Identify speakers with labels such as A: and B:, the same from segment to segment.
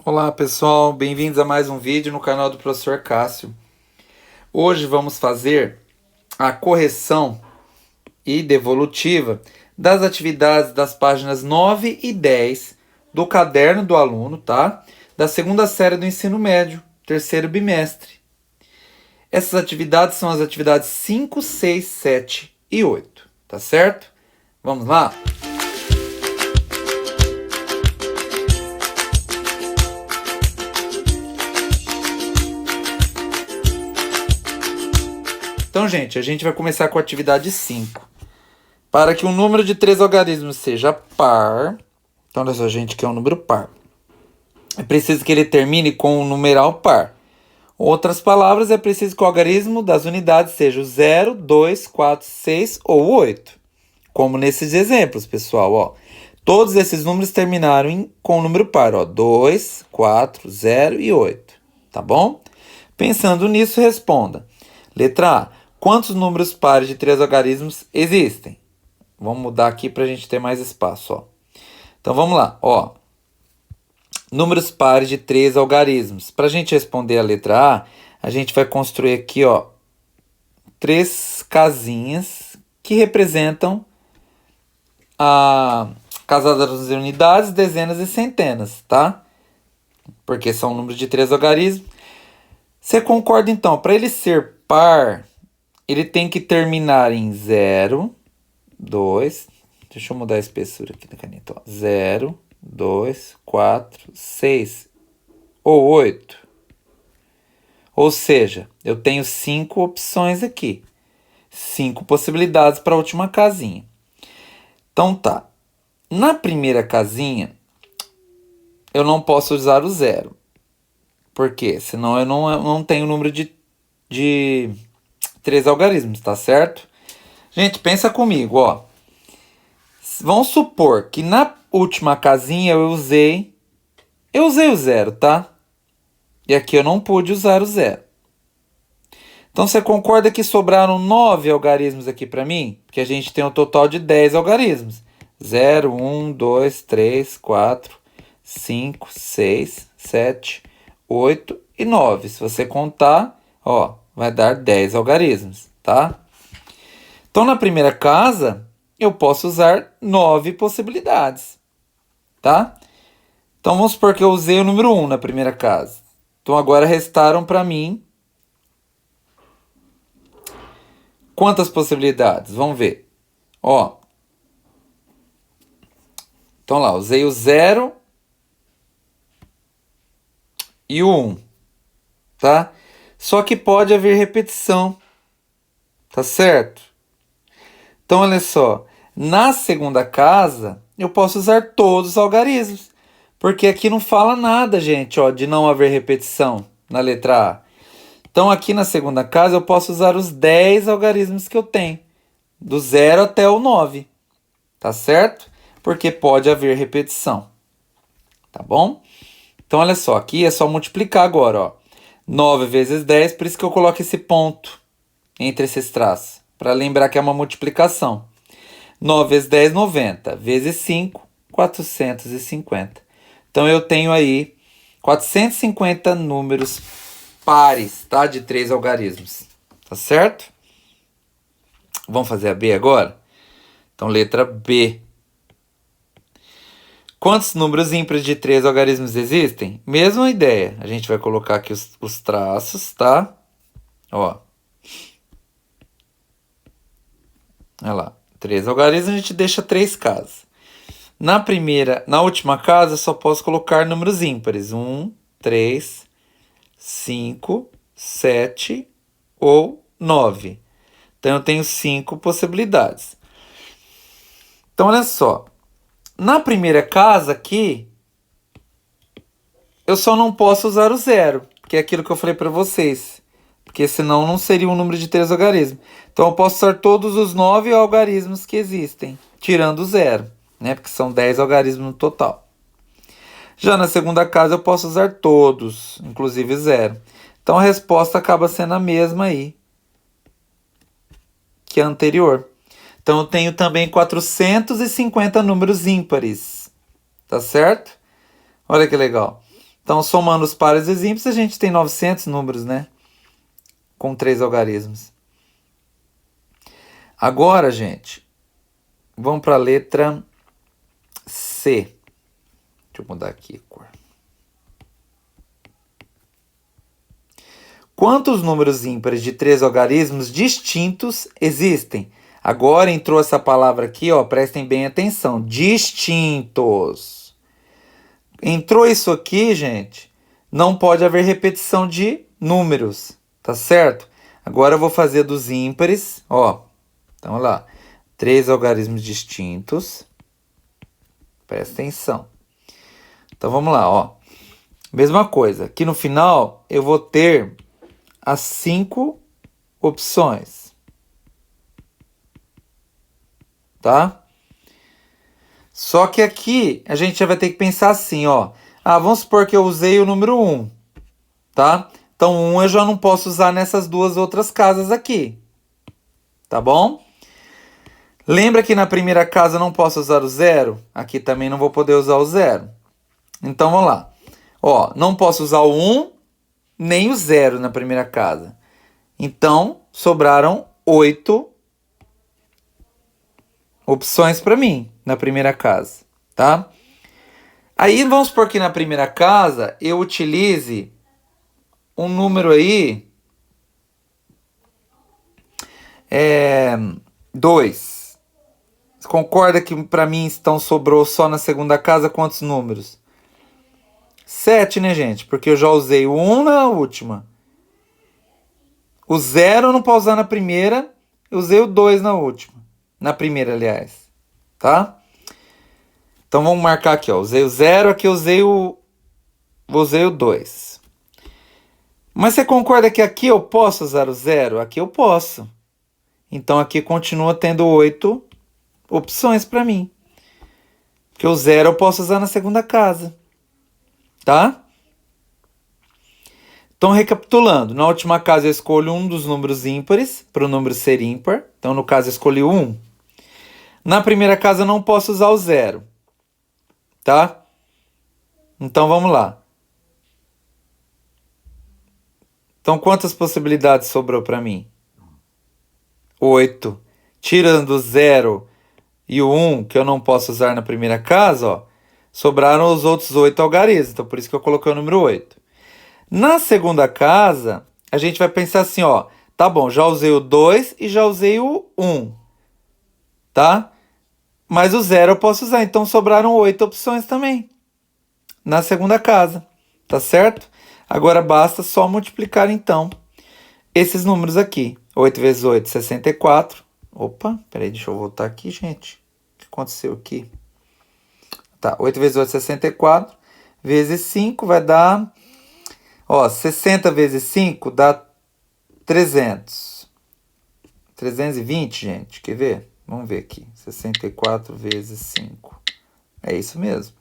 A: Olá pessoal, bem-vindos a mais um vídeo no canal do Professor Cássio. Hoje vamos fazer a correção e devolutiva das atividades das páginas 9 e 10 do caderno do aluno, tá? Da segunda série do ensino médio, terceiro bimestre. Essas atividades são as atividades 5, 6, 7 e 8, tá certo? Vamos lá? Então, gente, a gente vai começar com a atividade 5. Para que um número de 3 algarismos seja par, então olha só, a gente quer um número par. É preciso que ele termine com um numeral par. Outras palavras, é preciso que o algarismo das unidades seja o 0, 2, 4, 6 ou 8. Como nesses exemplos, pessoal, ó. Todos esses números terminaram com o número par, ó. 2, 4, 0 e 8. Tá bom? Pensando nisso, responda. Letra A. Quantos números pares de 3 algarismos existem? Vamos mudar aqui para a gente ter mais espaço, ó. Então, vamos lá, ó. Números pares de 3 algarismos. Para a gente responder a letra A gente vai construir aqui, ó, 3 casinhas que representam a casas das unidades, dezenas e centenas, tá? Porque são números de 3 algarismos. Você concorda, então? Para ele ser par, ele tem que terminar em 0, 2... Deixa eu mudar a espessura aqui da caneta. Ó. 0, 2, 4, 6 ou 8. Ou seja, eu tenho 5 opções aqui. 5 possibilidades para a última casinha. Então tá. Na primeira casinha, eu não posso usar o 0. Por quê? Senão eu não tenho o número de 3 algarismos, tá certo? Gente, pensa comigo, ó. Vamos supor que na última casinha eu usei o 0, tá? E aqui eu não pude usar o 0. Então você concorda que sobraram 9 algarismos aqui para mim? Porque a gente tem um total de 10 algarismos. 0, 1, 2, 3, 4, 5, 6, 7, 8 e 9. Se você contar, ó, vai dar 10 algarismos, tá? Então na primeira casa, eu posso usar 9 possibilidades, tá? Então vamos supor que eu usei o número 1 na primeira casa. Então agora restaram para mim quantas possibilidades? Vamos ver. Ó. Então lá, usei o 0 e o 1, tá? Só que pode haver repetição, tá certo? Então olha só, na segunda casa eu posso usar todos os algarismos, porque aqui não fala nada, gente, ó, de não haver repetição na letra A. Então aqui na segunda casa eu posso usar os 10 algarismos que eu tenho, do 0 até o 9, tá certo? Porque pode haver repetição, tá bom? Então olha só, aqui é só multiplicar agora, ó. 9 vezes 10, por isso que eu coloco esse ponto entre esses traços, para lembrar que é uma multiplicação. 9 vezes 10, 90. Vezes 5, 450. Então eu tenho aí 450 números pares, tá? De 3 algarismos. Tá certo? Vamos fazer a B agora? Então, letra B. Quantos números ímpares de 3 algarismos existem? Mesma ideia. A gente vai colocar aqui os traços, tá? Ó. Olha lá. 3 algarismos, a gente deixa 3 casas. Na última casa, eu só posso colocar números ímpares. 1, 3, 5, 7 ou 9. Então, eu tenho 5 possibilidades. Então, olha só. Na primeira casa aqui, eu só não posso usar o 0, que é aquilo que eu falei para vocês. Porque senão não seria um número de 3 algarismos. Então eu posso usar todos os 9 algarismos que existem, tirando o 0, né? Porque são 10 algarismos no total. Já na segunda casa eu posso usar todos, inclusive 0. Então a resposta acaba sendo a mesma aí que a anterior. Então eu tenho também 450 números ímpares, tá certo? Olha que legal. Então, somando os pares e os ímpares, a gente tem 900 números, né? Com 3 algarismos. Agora, gente, vamos para a letra C. Deixa eu mudar aqui a cor. Quantos números ímpares de 3 algarismos distintos existem? Agora entrou essa palavra aqui, ó, prestem bem atenção. Distintos. Entrou isso aqui, gente, não pode haver repetição de números, tá certo? Agora eu vou fazer dos ímpares, ó. Então, olha lá. 3 algarismos distintos. Presta atenção. Então, vamos lá, ó. Mesma coisa. Aqui no final, eu vou ter as 5 opções. Tá? Só que aqui, a gente já vai ter que pensar assim, ó. Ah, vamos supor que eu usei o número 1. Tá? Então, 1 eu já não posso usar nessas duas outras casas aqui. Tá bom? Lembra que na primeira casa eu não posso usar o 0? Aqui também não vou poder usar o 0. Então, vamos lá. Ó, não posso usar o 1 nem o 0 na primeira casa. Então, sobraram 8 opções para mim na primeira casa, tá? Aí, vamos supor que na primeira casa eu utilize um número aí 2. Você concorda que para mim então sobrou só na segunda casa quantos números? 7, né, gente? Porque eu já usei o 1 na última. O 0 eu não posso usar na primeira. Eu usei o 2 na última. Na primeira, aliás. Tá? Então vamos marcar aqui, ó. Usei o 0, aqui eu usei o 2. Mas você concorda que aqui eu posso usar o 0? Aqui eu posso. Então aqui continua tendo 8 opções para mim. Porque o 0 eu posso usar na segunda casa. Tá? Então, recapitulando. Na última casa eu escolho um dos números ímpares para o número ser ímpar. Então, no caso, eu escolhi o 1. Na primeira casa eu não posso usar o 0. Tá? Então, vamos lá. Então, quantas possibilidades sobrou para mim? 8. Tirando o 0 e o 1, que eu não posso usar na primeira casa, ó, sobraram os outros 8 algarismos. Então, por isso que eu coloquei o número 8. Na segunda casa, a gente vai pensar assim, ó. Tá bom, já usei o 2 e já usei o 1. Tá? Mas o 0 eu posso usar. Então, sobraram 8 opções também. Na segunda casa. Tá certo? Agora, basta só multiplicar, então, esses números aqui. 8 vezes 8, 64. Opa, peraí, deixa eu voltar aqui, gente. O que aconteceu aqui? Tá, 8 vezes 8, 64. Vezes 5 vai dar... Ó, 60 vezes 5 dá 300. 320, gente. Quer ver? Vamos ver aqui. 64 vezes 5. É isso mesmo.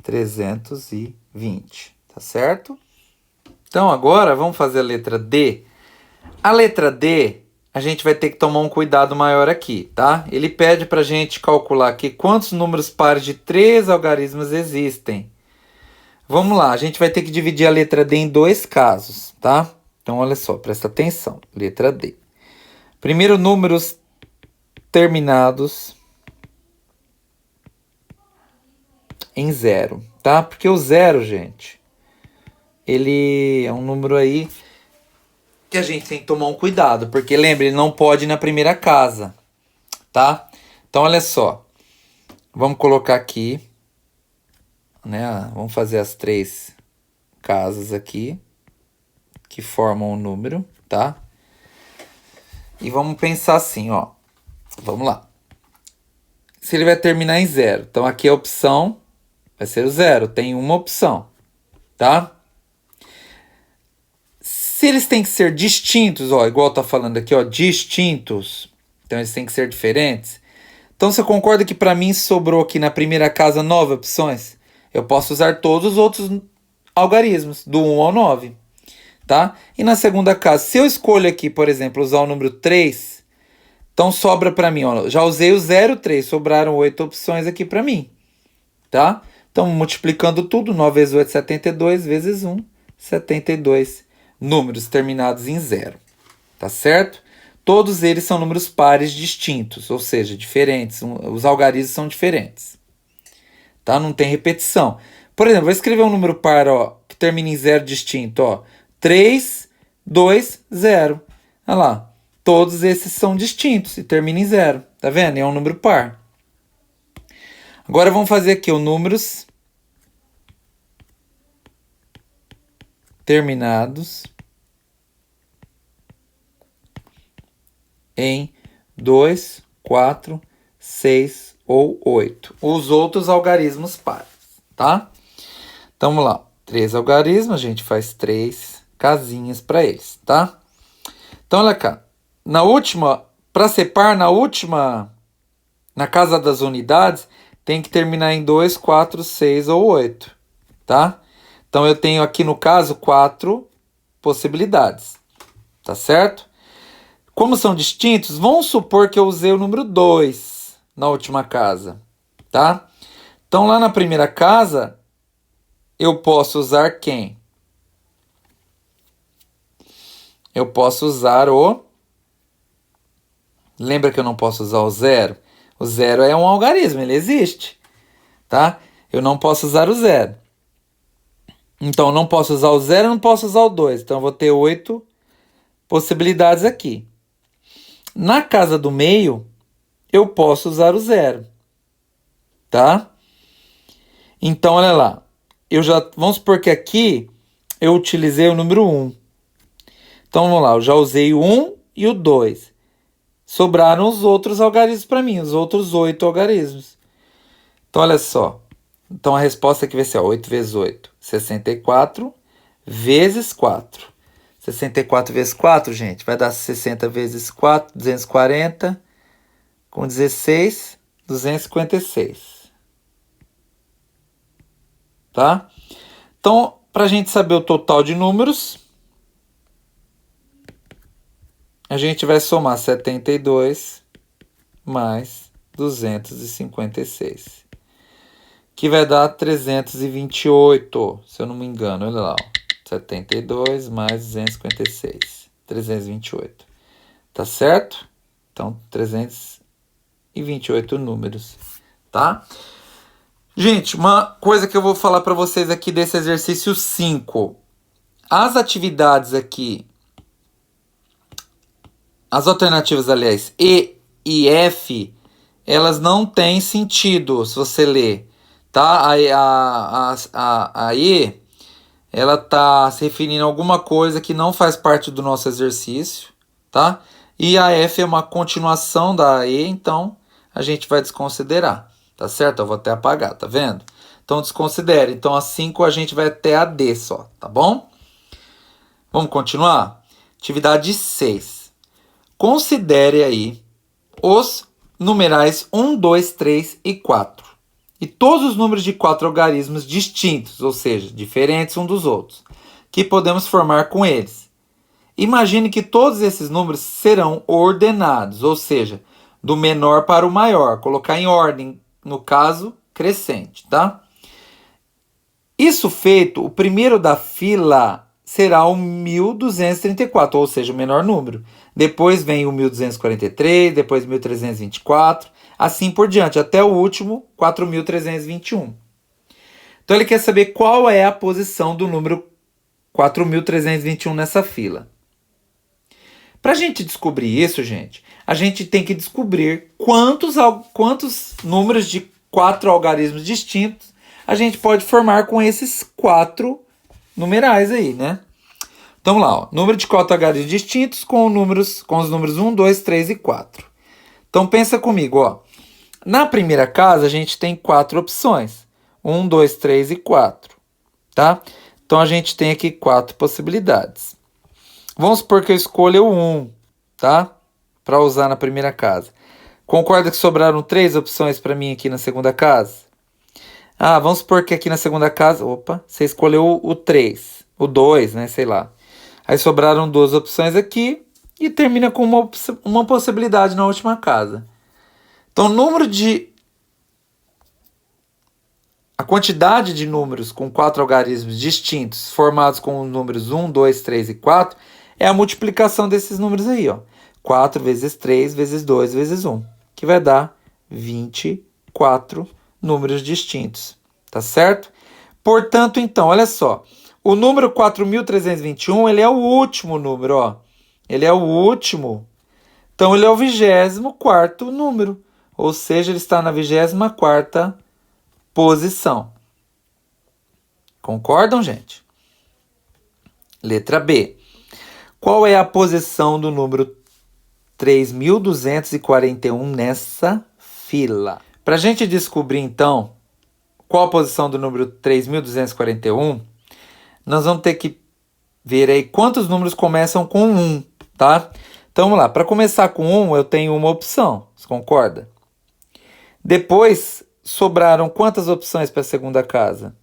A: 320. Tá certo? Então, agora vamos fazer a letra D. A letra D, a gente vai ter que tomar um cuidado maior aqui, tá? Ele pede pra gente calcular aqui quantos números pares de 3 algarismos existem. Vamos lá, a gente vai ter que dividir a letra D em 2 casos, tá? Então, olha só, presta atenção. Letra D. Primeiro, números terminados em 0, tá? Porque o 0, gente, ele é um número aí que a gente tem que tomar um cuidado. Porque, lembra, ele não pode ir na primeira casa, tá? Então, olha só. Vamos colocar aqui... né? Vamos fazer as 3 casas aqui que formam o número, tá? E vamos pensar assim, ó. Vamos lá. Se ele vai terminar em 0, então aqui a opção vai ser o 0. Tem uma opção, tá? Se eles têm que ser distintos, ó, igual tá falando aqui, ó, distintos. Então eles têm que ser diferentes. Então você concorda que para mim sobrou aqui na primeira casa 9 opções? Eu posso usar todos os outros algarismos, do 1 ao 9, tá? E na segunda casa, se eu escolho aqui, por exemplo, usar o número 3, então sobra para mim, ó, já usei o 0, 3, sobraram 8 opções aqui para mim, tá? Então Então, multiplicando tudo, 9 vezes 8, 72, vezes 1, 72 números terminados em zero. Tá certo? Todos eles são números pares distintos, ou seja, diferentes. Os algarismos são diferentes. Tá? Não tem repetição. Por exemplo, vou escrever um número par, ó, que termina em zero distinto. Ó, 3, 2, 0. Olha lá. Todos esses são distintos e terminam em zero. Tá vendo? É um número par. Agora vamos fazer aqui os números terminados em 2, 4, 6 ou 8. Os outros algarismos pares, tá? Então vamos lá. 3 algarismos, a gente faz 3 casinhas para eles, tá? Então olha cá. Na última, para ser par, na casa das unidades, tem que terminar em 2, 4, 6 ou 8, tá? Então eu tenho aqui no caso 4 possibilidades, tá certo? Como são distintos, vamos supor que eu usei o número 2 na última casa, tá? Então lá na primeira casa, eu posso usar quem? Eu posso usar o... Lembra que eu não posso usar o zero? O zero é um algarismo, ele existe, tá? Eu não posso usar o zero. Então, eu não posso usar o zero, eu não posso usar o 2. Então, eu vou ter 8 possibilidades aqui. Na casa do meio, eu posso usar o zero, tá? Então, olha lá. Vamos supor que aqui eu utilizei o número 1. Então, vamos lá. Eu já usei o 1 e o 2. Sobraram os outros algarismos para mim, os outros 8 algarismos. Então, olha só. Então, a resposta aqui vai ser 8 vezes 8, 64 vezes 4. 64 vezes 4, gente, vai dar 60 vezes 4, 240. Com 16, 256. Tá? Então, para a gente saber o total de números, a gente vai somar 72 mais 256. Que vai dar 328, se eu não me engano. Olha lá, ó. 72 mais 256. 328. Tá certo? Então, 328 números, tá? Gente, uma coisa que eu vou falar para vocês aqui desse exercício 5. As atividades aqui, as alternativas, aliás, E e F, elas não têm sentido se você ler. Tá? A E, ela tá se referindo a alguma coisa que não faz parte do nosso exercício, tá? E a F é uma continuação da E, então a gente vai desconsiderar, tá certo? Eu vou até apagar, tá vendo? Então desconsidere. Então a 5 a gente vai até a D só, tá bom? Vamos continuar? Atividade 6. Considere aí os numerais 1, 2, 3 e 4. E todos os números de 4 algarismos distintos, ou seja, diferentes um dos outros, que podemos formar com eles. Imagine que todos esses números serão ordenados, ou seja, do menor para o maior, colocar em ordem, no caso, crescente, tá? Isso feito, o primeiro da fila será o 1234, ou seja, o menor número. Depois vem o 1243, depois 1324, assim por diante, até o último, 4321. Então ele quer saber qual é a posição do número 4321 nessa fila. Para a gente descobrir isso, gente, a gente tem que descobrir quantos números de 4 algarismos distintos a gente pode formar com esses 4 numerais aí, né? Então vamos lá, ó. Número de 4 algarismos distintos com os números 1, 2, 3 e 4. Então pensa comigo, ó. Na primeira casa a gente tem 4 opções. 1, 2, 3 e 4, tá? Então a gente tem aqui 4 possibilidades. Vamos supor que eu escolha o 1, tá? Para usar na primeira casa. Concorda que sobraram 3 opções para mim aqui na segunda casa? Ah, vamos supor que aqui na segunda casa, você escolheu o 3, o 2, né, sei lá. Aí sobraram 2 opções aqui e termina com uma possibilidade na última casa. Então, o número de A quantidade de números com 4 algarismos distintos, formados com os números 1, 2, 3 e 4, é a multiplicação desses números aí, ó. 4 vezes 3 vezes 2 vezes 1, que vai dar 24 números distintos, tá certo? Portanto, então, olha só, o número 4.321, ele é o último número, ó. Ele é o último. Então, ele é o 24º número, ou seja, ele está na 24ª posição. Concordam, gente? Letra B. Qual é a posição do número 3.241 nessa fila? Para a gente descobrir, então, qual a posição do número 3.241, nós vamos ter que ver aí quantos números começam com 1, tá? Então, vamos lá. Para começar com 1, eu tenho uma opção. Você concorda? Depois, sobraram quantas opções para a segunda casa?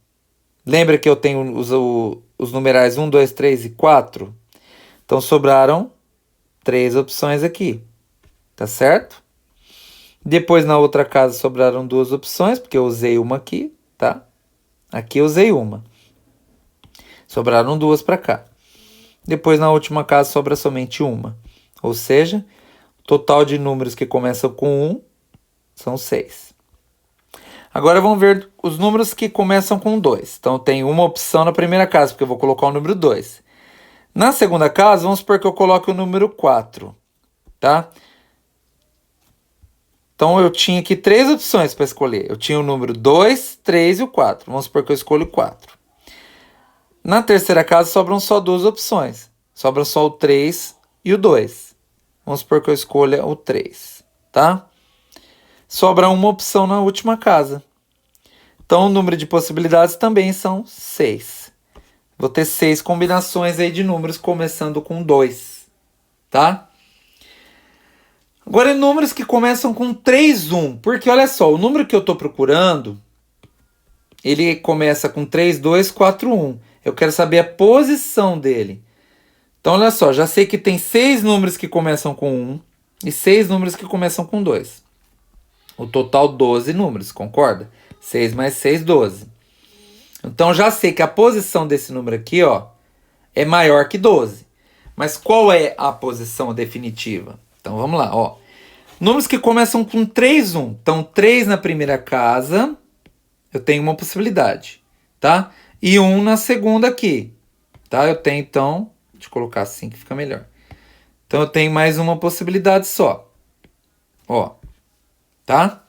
A: Lembra que eu tenho os numerais 1, 2, 3 e 4? Então, sobraram 3 opções aqui. Tá certo? Depois, na outra casa, sobraram 2 opções, porque eu usei uma aqui, tá? Aqui eu usei uma. Sobraram 2 para cá. Depois, na última casa, sobra somente uma. Ou seja, o total de números que começam com 1 são 6. Agora vamos ver os números que começam com 2. Então, tem uma opção na primeira casa, porque eu vou colocar o número 2. Na segunda casa, vamos supor que eu coloque o número 4, tá? Então, eu tinha aqui 3 opções para escolher. Eu tinha o número 2, 3 e o 4. Vamos supor que eu escolho o 4. Na terceira casa, sobram só 2 opções. Sobra só o 3 e o 2. Vamos supor que eu escolha o 3, tá? Sobra uma opção na última casa. Então, o número de possibilidades também são 6. Vou ter 6 combinações aí de números começando com 2, tá? Agora, números que começam com 3, 1. Porque, olha só, o número que eu estou procurando, ele começa com 3, 2, 4, 1. Eu quero saber a posição dele. Então, olha só, já sei que tem 6 números que começam com 1 e 6 números que começam com 2. O total, 12 números, concorda? 6 mais 6, 12. Então, já sei que a posição desse número aqui, ó, é maior que 12. Mas qual é a posição definitiva? Então, vamos lá, ó. Números que começam com 3, 1. Então, 3 na primeira casa, eu tenho uma possibilidade, tá? E 1 na segunda aqui, tá? Eu tenho, então, deixa eu colocar assim que fica melhor. Então, eu tenho mais uma possibilidade só. Ó, tá?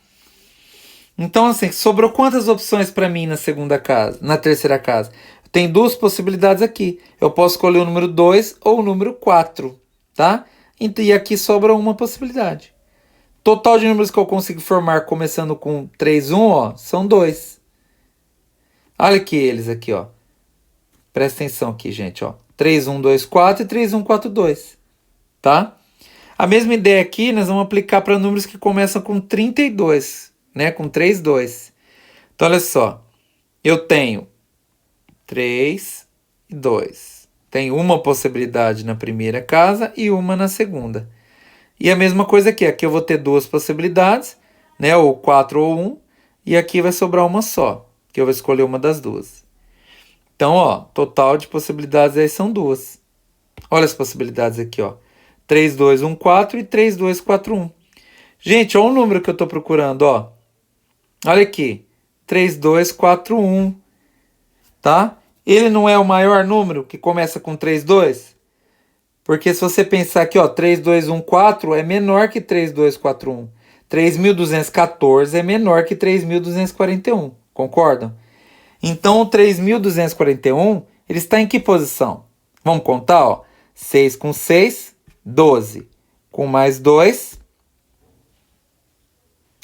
A: Então, assim, sobrou quantas opções para mim na segunda casa, na terceira casa? Tem 2 possibilidades aqui. Eu posso escolher o número 2 ou o número 4, tá? E aqui sobra uma possibilidade. Total de números que eu consigo formar começando com 3, 1, ó, são 2. Olha aqui eles aqui, ó. Presta atenção aqui, gente, ó. 3, 1, 2, 4 e 3, 1, 4, 2, tá? A mesma ideia aqui nós vamos aplicar para números que começam com 32, né? Com 3, 2. Então, olha só. Eu tenho 3 e 2. Tem uma possibilidade na primeira casa e uma na segunda. E a mesma coisa aqui. Aqui eu vou ter 2 possibilidades, né? Ou 4 ou 1. E aqui vai sobrar uma só, que eu vou escolher uma das 2. Então, ó, total de possibilidades aí são 2. Olha as possibilidades aqui, ó. 3, 2, 1, 4 e 3, 2, 4, 1. Gente, olha o número que eu estou procurando, ó. Olha aqui. 3, 2, 4, 1. Tá? Ele não é o maior número que começa com 3, 2? Porque se você pensar aqui, ó, 3, 2, 1, 4 é menor que 3, 2, 4, 1. 3.214 é menor que 3.241. Concordam? Então, o 3.241, ele está em que posição? Vamos contar, ó. 6 com 6, 12. Com mais 2,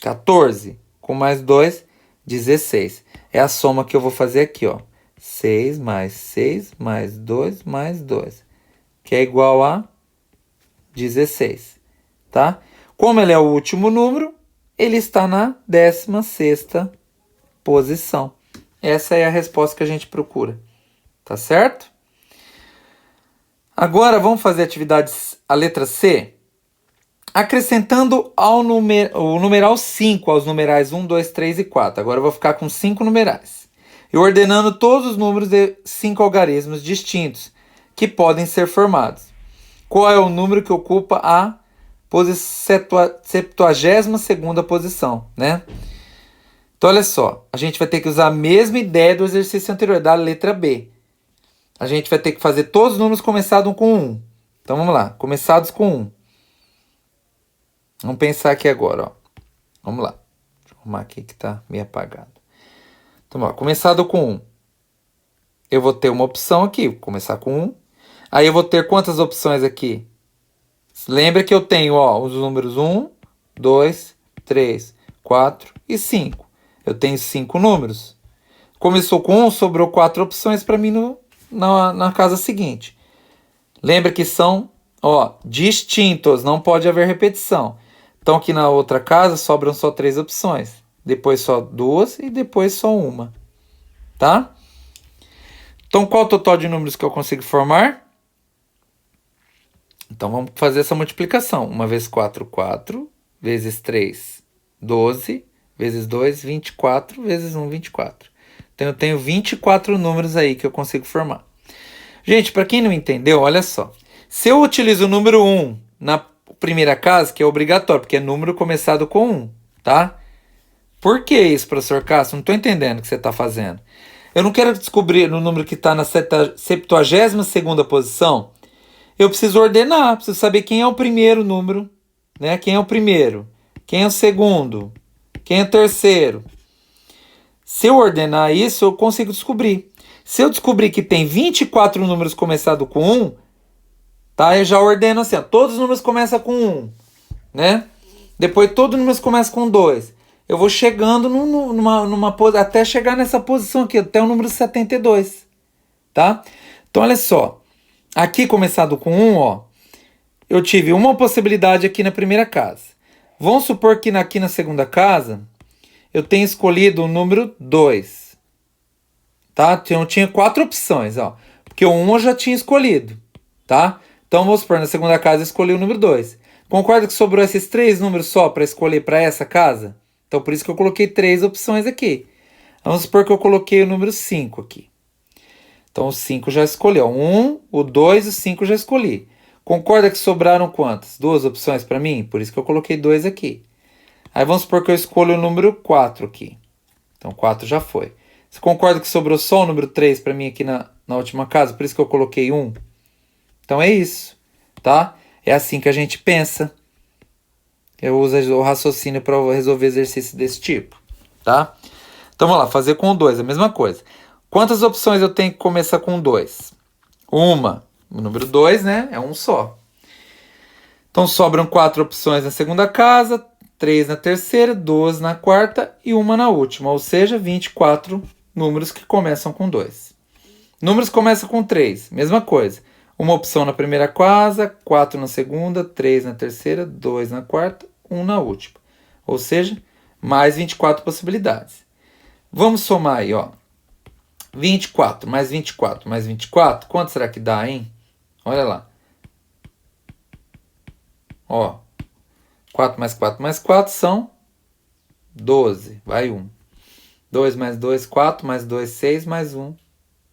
A: 14. Com mais 2, 16. É a soma que eu vou fazer aqui, ó. 6 mais 2 mais 2. Que é igual a 16. Tá? Como ele é o último número, ele está na 16ª posição. Essa é a resposta que a gente procura. Tá certo? Agora vamos fazer a letra C. Acrescentando o numeral 5 aos numerais 1, 2, 3 e 4. Agora eu vou ficar com 5 numerais. E ordenando todos os números de 5 algarismos distintos que podem ser formados. Qual é o número que ocupa a 72ª posição, né? Então, olha só. A gente vai ter que usar a mesma ideia do exercício anterior, da letra B. A gente vai ter que fazer todos os números começados com 1. Então, vamos lá. Começados com 1. Vamos pensar aqui agora, ó. Vamos lá. Deixa eu arrumar aqui que tá meio apagado. Então, ó, começado com 1. Eu vou ter uma opção aqui, vou começar com 1. Aí eu vou ter quantas opções aqui? Lembra que eu tenho, ó, os números 1, 2, 3, 4 e 5. Eu tenho 5 números. Começou com 1, sobrou 4 opções para mim na casa seguinte. Lembra que são, ó, distintos, não pode haver repetição. Então aqui na outra casa sobram só 3 opções. Depois só 2 e depois só uma. Tá? Então qual o total de números que eu consigo formar? Então vamos fazer essa multiplicação. 1 vezes 4, 4. Vezes 3, 12. Vezes 2, 24. Vezes 1, 24. Então eu tenho 24 números aí que eu consigo formar. Gente, para quem não entendeu, olha só. Se eu utilizo o número 1 na primeira casa, que é obrigatório, porque é número começado com 1, tá? Por que isso, professor Castro? Não estou entendendo o que você está fazendo. Eu não quero descobrir o número que está na 72ª posição. Eu preciso ordenar, preciso saber quem é o primeiro número, né? Quem é o primeiro, quem é o segundo, quem é o terceiro. Se eu ordenar isso, eu consigo descobrir. Se eu descobrir que tem 24 números começados com 1, tá? Eu já ordeno assim, ó, todos os números começam com 1, né? Depois todos os números começam com 2. Eu vou chegando até chegar nessa posição aqui, até o número 72, tá? Então, olha só. Aqui começado com 1, ó, eu tive uma possibilidade aqui na primeira casa. Vamos supor que aqui na segunda casa, eu tenho escolhido o número 2. Tá? Eu tinha 4 opções, ó. Porque o 1 eu já tinha escolhido, tá? Então, vamos supor, na segunda casa eu escolhi o número 2. Concorda que sobrou esses 3 números só para escolher para essa casa? Então, por isso que eu coloquei 3 opções aqui. Vamos supor que eu coloquei o número 5 aqui. Então, o 5 já escolheu. O 1, o 2 e o 5 já escolhi. Concorda que sobraram quantas? 2 opções para mim? Por isso que eu coloquei 2 aqui. Aí, vamos supor que eu escolho o número 4 aqui. Então, 4 já foi. Você concorda que sobrou só o número 3 para mim aqui na última casa? Por isso que eu coloquei 1. Então é isso, tá? É assim que a gente pensa. Eu uso o raciocínio para resolver exercícios desse tipo, tá? Então vamos lá, fazer com o 2, a mesma coisa. Quantas opções eu tenho que começar com 2? Uma. O número 2, né? É um só. Então sobram 4 opções na segunda casa, 3 na terceira, 2 na quarta e uma na última. Ou seja, 24 números que começam com 2. Números que começam com 3, mesma coisa. Uma opção na primeira casa, 4 na segunda, 3 na terceira, 2 na quarta, 1 na última. Ou seja, mais 24 possibilidades. Vamos somar aí, ó. 24 mais 24 mais 24, quanto será que dá, hein? Olha lá. Ó, 4 mais 4 mais 4 são 12, vai 1. 2 mais 2, 4, mais 2, 6, mais 1,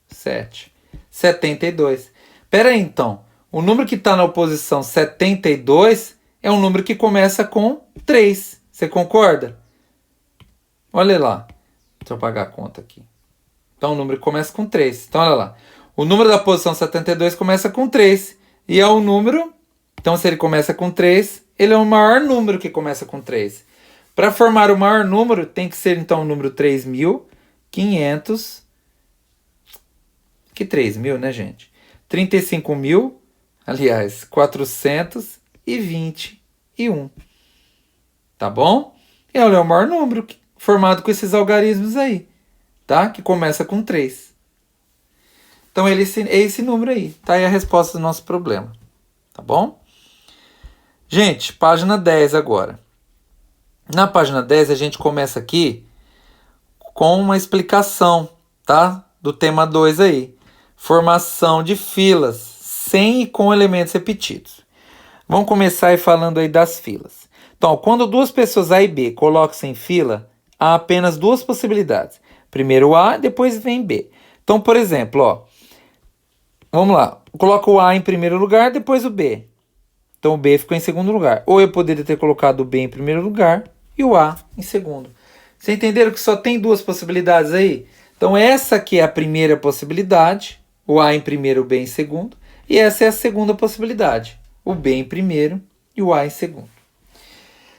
A: 7. 72. Pera aí, então. O número que está na oposição 72 é um número que começa com 3. Você concorda? Olha lá. Deixa eu pagar a conta aqui. Então, o número que começa com 3. Então, olha lá. O número da posição 72 começa com 3. E é um número... Então, se ele começa com 3, ele é o maior número que começa com 3. Para formar o maior número, tem que ser, então, o número 3.500... Que 3.000, né, gente? 35.000, aliás, 421. Tá bom? E é o maior número formado com esses algarismos aí, tá? Que começa com 3. Então, é esse número aí. Tá aí a resposta do nosso problema. Tá bom? Gente, página 10 agora. Na página 10, a gente começa aqui com uma explicação, tá? Do tema 2 aí. Formação de filas, sem e com elementos repetidos. Vamos começar aí falando aí das filas. Então, quando duas pessoas A e B colocam-se em fila, há apenas duas possibilidades. Primeiro A, depois vem B. Então, por exemplo, ó, vamos lá. Coloco o A em primeiro lugar, depois o B. Então, o B ficou em segundo lugar. Ou eu poderia ter colocado o B em primeiro lugar e o A em segundo. Vocês entenderam que só tem duas possibilidades aí? Então, essa aqui é a primeira possibilidade. O A em primeiro, o B em segundo. E essa é a segunda possibilidade. O B em primeiro e o A em segundo.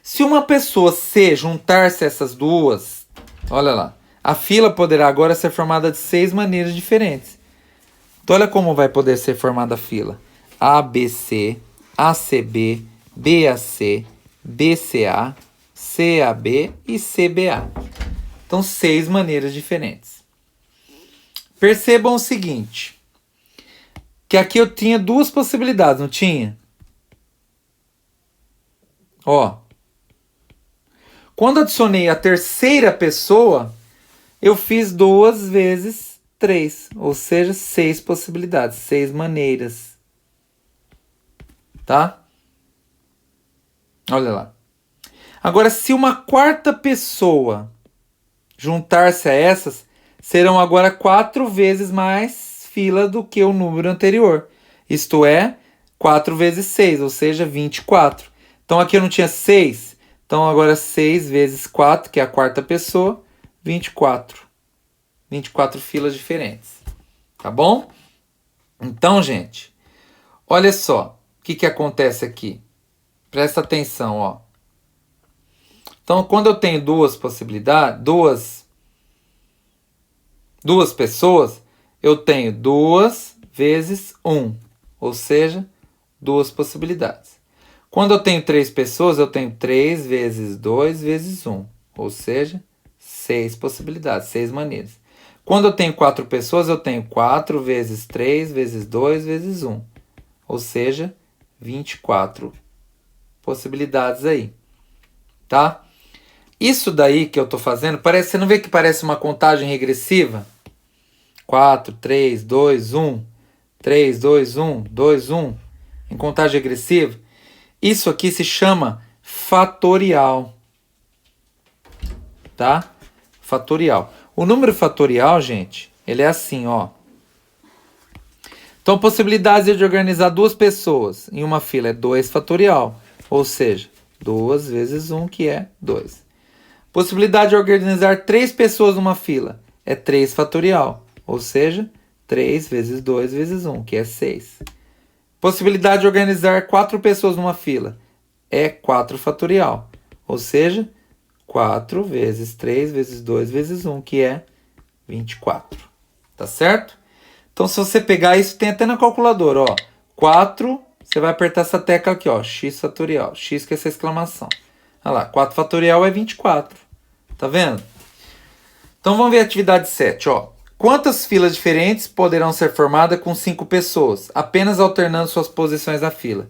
A: Se uma pessoa C juntar-se a essas duas, olha lá, a fila poderá agora ser formada de 6 maneiras diferentes. Então, olha como vai poder ser formada a fila. ABC, ACB, BAC, BCA, CAB e CBA. Então, 6 maneiras diferentes. Percebam o seguinte, que aqui eu tinha duas possibilidades, não tinha? Ó, quando adicionei a terceira pessoa, eu fiz 2 vezes 3, ou seja, 6 possibilidades, 6 maneiras. Tá? Olha lá. Agora, se uma quarta pessoa juntar-se a essas, serão agora 4 vezes mais fila do que o número anterior. Isto é, 4 vezes 6, ou seja, 24. Então, aqui eu não tinha 6. Então, agora 6 vezes 4, que é a quarta pessoa, 24. 24 filas diferentes. Tá bom? Então, gente, olha só o que acontece aqui. Presta atenção, ó. Então, quando eu tenho duas possibilidades, duas pessoas, eu tenho 2 vezes 1, ou seja, 2 possibilidades. Quando eu tenho 3 pessoas, eu tenho 3 vezes 2 vezes 1, ou seja, 6 possibilidades, 6 maneiras. Quando eu tenho 4 pessoas, eu tenho 4 vezes 3 vezes 2 vezes 1, ou seja, 24 possibilidades aí, tá? Isso daí que eu tô fazendo, você não vê que parece uma contagem regressiva? 4, 3, 2, 1, 3, 2, 1, 2, 1, em contagem regressiva? Isso aqui se chama fatorial, tá? Fatorial. O número fatorial, gente, ele é assim, ó. Então, possibilidades de organizar duas pessoas em uma fila é 2 fatorial, ou seja, 2 vezes 1, que é 2. Possibilidade de organizar 3 pessoas numa fila é 3 fatorial, ou seja, 3 vezes 2 vezes 1, que é 6. Possibilidade de organizar 4 pessoas numa fila é 4 fatorial, ou seja, 4 vezes 3 vezes 2 vezes 1, que é 24. Tá certo? Então, se você pegar isso, tem até na calculadora, ó. 4, você vai apertar essa tecla aqui, ó, x fatorial. X que é essa exclamação. Olha lá, 4 fatorial é 24. Tá vendo? Então, vamos ver a atividade 7, ó. Quantas filas diferentes poderão ser formadas com 5 pessoas, apenas alternando suas posições na fila?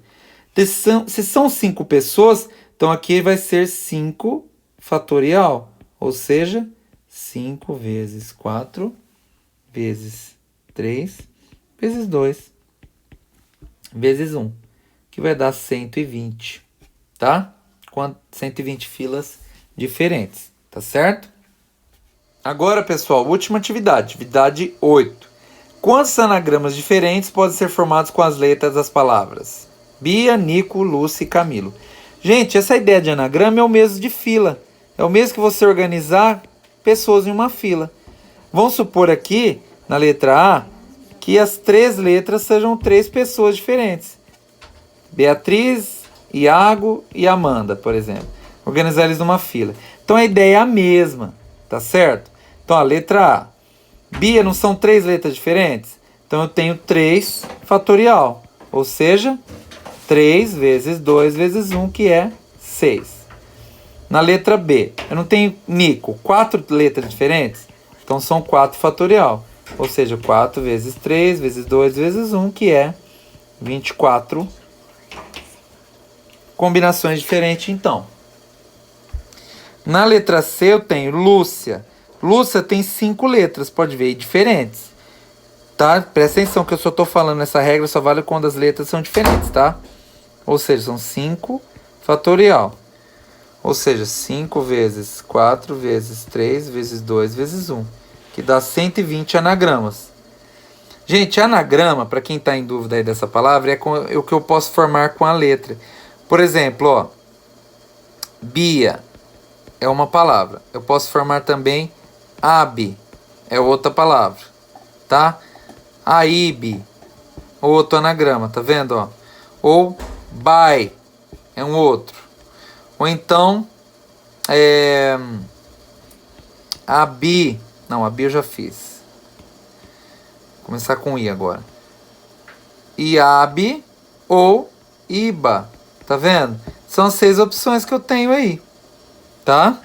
A: Se são 5 pessoas, então aqui vai ser 5 fatorial, ou seja, 5 vezes 4 vezes 3 vezes 2 vezes 1, que vai dar 120, tá? 120 filas diferentes, tá certo? Agora, pessoal, última atividade, atividade 8. Quantos anagramas diferentes podem ser formados com as letras das palavras Bia, Nico, Lúcia e Camilo? Gente, essa ideia de anagrama é o mesmo de fila. É o mesmo que você organizar pessoas em uma fila. Vamos supor aqui, na letra A, que as 3 letras sejam 3 pessoas diferentes. Beatriz, Iago e Amanda, por exemplo. Organizar eles numa fila. Então a ideia é a mesma, tá certo? Então a letra A. Bia não são 3 letras diferentes? Então eu tenho 3 fatorial. Ou seja, 3 vezes 2 vezes 1, que é 6. Na letra B, eu não tenho Nico, 4 letras diferentes? Então são 4 fatorial. Ou seja, 4 vezes 3 vezes 2 vezes 1, que é 24 combinações diferentes, então. Na letra C eu tenho Lúcia. Lúcia tem 5 letras, pode ver, diferentes. Tá? Presta atenção que eu só estou falando essa regra, só vale quando as letras são diferentes, tá? Ou seja, são 5 fatorial. Ou seja, 5 vezes 4 vezes 3 vezes 2 vezes 1. Que dá 120 anagramas. Gente, anagrama, para quem está em dúvida aí dessa palavra, é o que eu posso formar com a letra. Por exemplo, ó, Bia é uma palavra. Eu posso formar também Ab, é outra palavra, tá? Aib, outro anagrama, tá vendo, ó? Ou Bai, é um outro. Ou então, Abi, não, Abi eu já fiz. Vou começar com I agora. Iabe ou Iba, tá vendo? São as 6 opções que eu tenho aí, tá?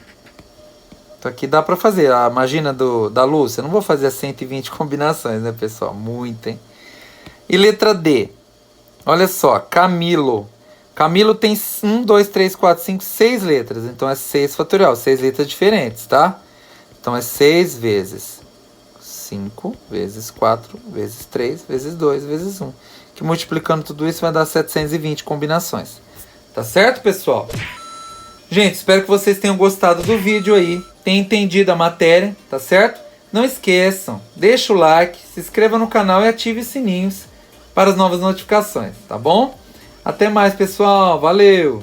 A: Então aqui dá pra fazer. A imagina da Lúcia. Eu não vou fazer as 120 combinações, né, pessoal? Muito, hein? E letra D. Olha só, Camilo. Camilo tem 1, 2, 3, 4, 5, 6 letras. Então é 6 fatorial, 6 letras diferentes, tá? Então é 6 vezes 5, vezes 4, vezes 3, vezes 2, vezes 1. Que multiplicando tudo isso vai dar 720 combinações. Tá certo, pessoal? Gente, espero que vocês tenham gostado do vídeo aí, tenham entendido a matéria, tá certo? Não esqueçam, deixa o like, se inscreva no canal e ative os sininhos para as novas notificações, tá bom? Até mais, pessoal. Valeu!